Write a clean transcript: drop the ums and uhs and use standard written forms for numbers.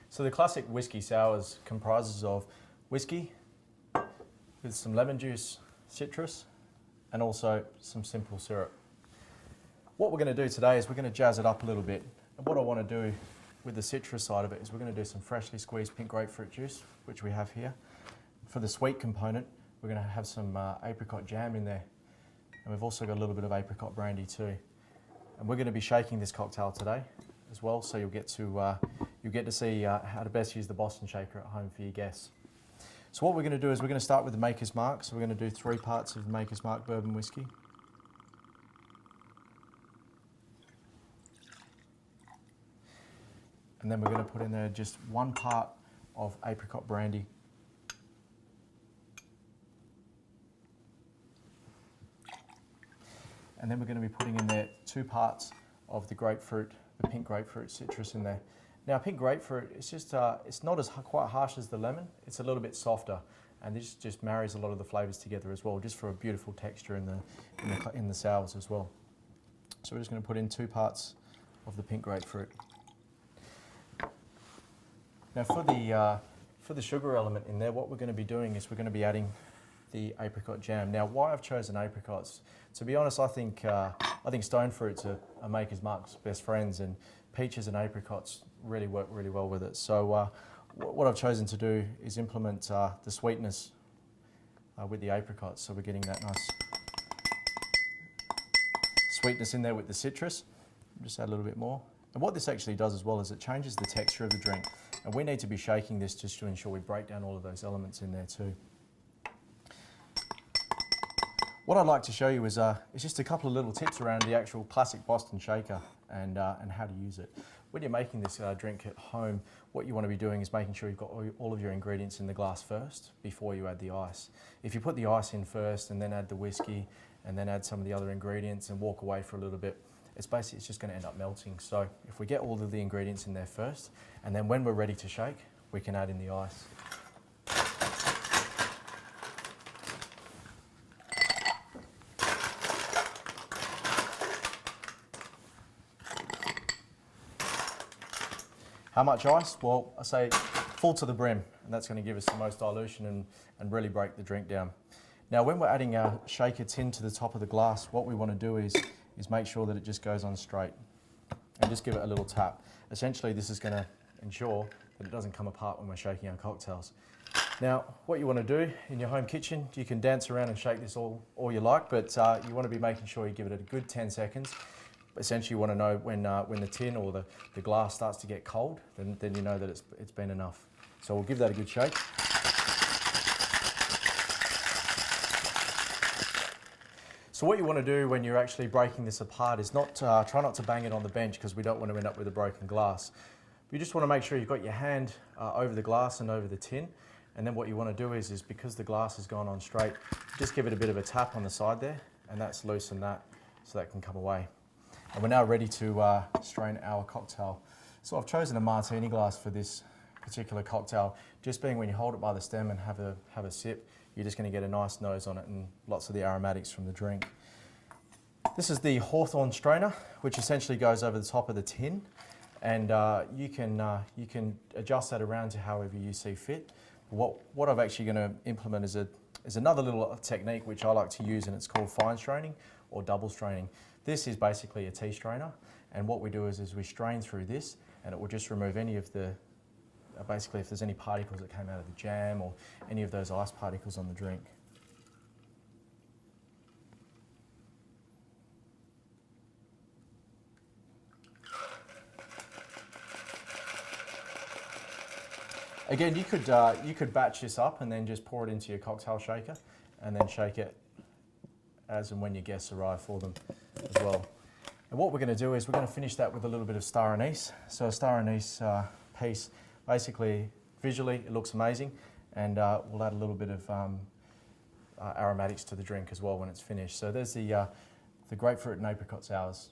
So the classic whiskey sours comprises of whiskey with some lemon juice, citrus, and also some simple syrup. What we're going to do today is we're going to jazz it up a little bit. And what I want to do with the citrus side of it is we're going to do some freshly squeezed pink grapefruit juice, which we have here. For the sweet component, we're going to have some apricot jam in there. And we've also got a little bit of apricot brandy too. And we're going to be shaking this cocktail today as well, so you'll get to see how to best use the Boston shaker at home for your guests. So what we're going to do is we're going to start with the Maker's Mark. So we're going to do 3 parts of Maker's Mark bourbon whiskey. And then we're going to put in there just 1 part of apricot brandy. And then we're going to be putting in there 2 parts of the grapefruit, the pink grapefruit citrus in there. Now, pink grapefruit, it's just it's not as quite harsh as the lemon. It's a little bit softer, and this just marries a lot of the flavors together as well, just for a beautiful texture in the sours as well. So we're just going to put in 2 parts of the pink grapefruit. Now, for the sugar element in there, what we're going to be doing is we're going to be adding the apricot jam. Now, why I've chosen apricots, to be honest, I think stone fruits are Maker's Mark's best friends, and peaches and apricots really work really well with it. So what I've chosen to do is implement the sweetness with the apricots. So we're getting that nice sweetness in there with the citrus. Just add a little bit more. And what this actually does as well is it changes the texture of the drink. And we need to be shaking this just to ensure we break down all of those elements in there too. What I'd like to show you is just a couple of little tips around the actual classic Boston shaker and how to use it. When you're making this drink at home, what you want to be doing is making sure you've got all of your ingredients in the glass first before you add the ice. If you put the ice in first and then add the whiskey and then add some of the other ingredients and walk away for a little bit, it's just going to end up melting. So if we get all of the ingredients in there first, and then when we're ready to shake, we can add in the ice. How much ice? Well, I say full to the brim, and that's going to give us the most dilution and really break the drink down. Now, when we're adding our shaker tin to the top of the glass, what we want to do is make sure that it just goes on straight and just give it a little tap. Essentially, this is going to ensure that it doesn't come apart when we're shaking our cocktails. Now, what you want to do in your home kitchen, you can dance around and shake this all you like, but you want to be making sure you give it a good 10 seconds. Essentially, you want to know when the tin or the glass starts to get cold, then you know that it's been enough. So we'll give that a good shake. So what you want to do when you're actually breaking this apart is try not to bang it on the bench, because we don't want to end up with a broken glass. You just want to make sure you've got your hand over the glass and over the tin, and then what you want to do is because the glass has gone on straight, just give it a bit of a tap on the side there, and that's loosen that so that can come away. And we're now ready to strain our cocktail. So I've chosen a martini glass for this particular cocktail, just being when you hold it by the stem and have a sip, you're just going to get a nice nose on it and lots of the aromatics from the drink. This is the Hawthorn strainer, which essentially goes over the top of the tin, and you can adjust that around to however you see fit. What I'm actually going to implement is another little technique which I like to use, and it's called fine straining or double straining. This is basically a tea strainer, and what we do is we strain through this, and it will just remove any of the, basically if there's any particles that came out of the jam or any of those ice particles on the drink. Again, you could batch this up and then just pour it into your cocktail shaker and then shake it as and when your guests arrive for them as well. And what we're going to do is we're going to finish that with a little bit of star anise. So a star anise piece, basically visually it looks amazing, and we'll add a little bit of aromatics to the drink as well when it's finished. So there's the grapefruit and apricot sours.